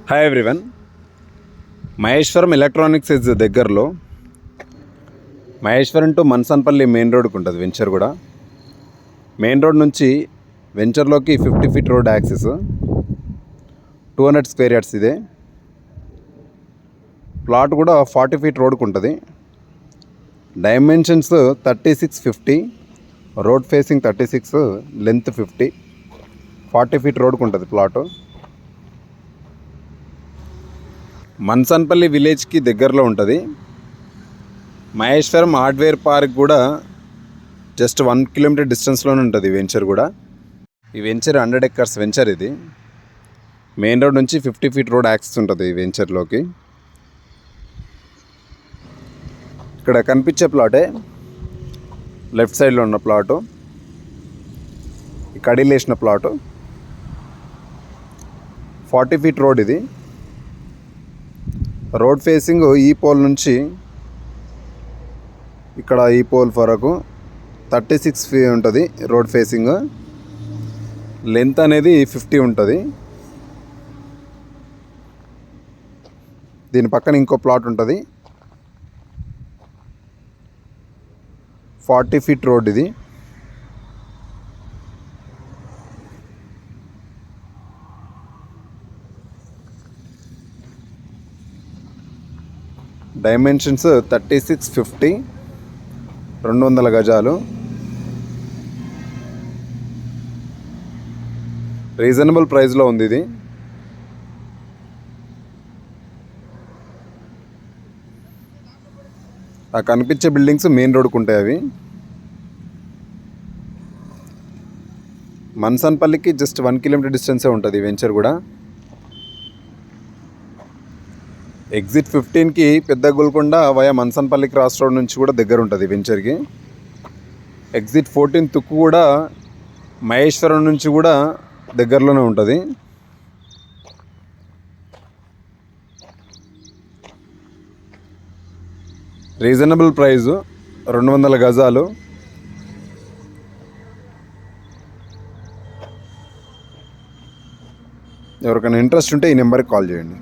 Hi everyone. Maheshwaram electronics is దగ్గరలో Maheshwaram to Mansanpally main రోడ్కి ఉంటుంది వెంచర్ కూడా. మెయిన్ రోడ్ నుంచి వెంచర్లోకి 50 feet road access, 200 square yards. ఇదే ప్లాట్ కూడా 40 ఫీట్ రోడ్కు ఉంటుంది. Dimensions 36-50, road facing 36, length 50, 40 feet రోడ్కు ఉంటుంది ప్లాటు. మన్సన్పల్లి విలేజ్కి దగ్గరలో ఉంటుంది. మహేశ్వరం హార్డ్వేర్ పార్క్ కూడా జస్ట్ 1 కిలోమీటర్ డిస్టెన్స్లోనే ఉంటుంది వెంచర్ కూడా. ఈ వెంచర్ 100 ఎకర్స్ వెంచర్. ఇది మెయిన్ రోడ్ నుంచి 50 ఫీట్ రోడ్ యాక్సెస్ ఉంటుంది ఈ వెంచర్లోకి. ఇక్కడ కనిపించే ప్లాటే లెఫ్ట్ సైడ్లో ఉన్న ప్లాటు, ఈ కడీలు వేసిన ప్లాటు. 40 feet road. ఇది రోడ్ ఫేసింగ్ ఈ పోల్ నుంచి ఇక్కడ ఈ పోల్ వరకు 36 ఫీట్ ఉంటుంది రోడ్ ఫేసింగ్. లెంత్ అనేది 50 ఉంటుంది. దీని పక్కన ఇంకో ప్లాట్ ఉంటుంది, 40 ఫీట్ రోడ్. ఇది డైమెన్షన్స్ 36-50, 200 గజాలు. రీజనబుల్ ప్రైస్లో ఉంది ఇది. ఆ కనిపించే బిల్డింగ్స్ మెయిన్ రోడ్కు ఉంటాయి. అవి మన్సన్పల్లికి జస్ట్ 1 కిలోమీటర్ డిస్టెన్సే ఉంటుంది వెంచర్ కూడా. ఎగ్జిట్ 15కి పెద్ద Golconda via Mansanpally cross road నుంచి కూడా దగ్గర ఉంటుంది వెంచర్కి. ఎగ్జిట్ 14 తుక్కు కూడా మహేశ్వరం నుంచి కూడా దగ్గరలోనే ఉంటుంది. రీజనబుల్ ప్రైజు, 200 గజాలు. ఎవరికైనా ఇంట్రెస్ట్ ఉంటే ఈ నెంబర్కి కాల్ చేయండి.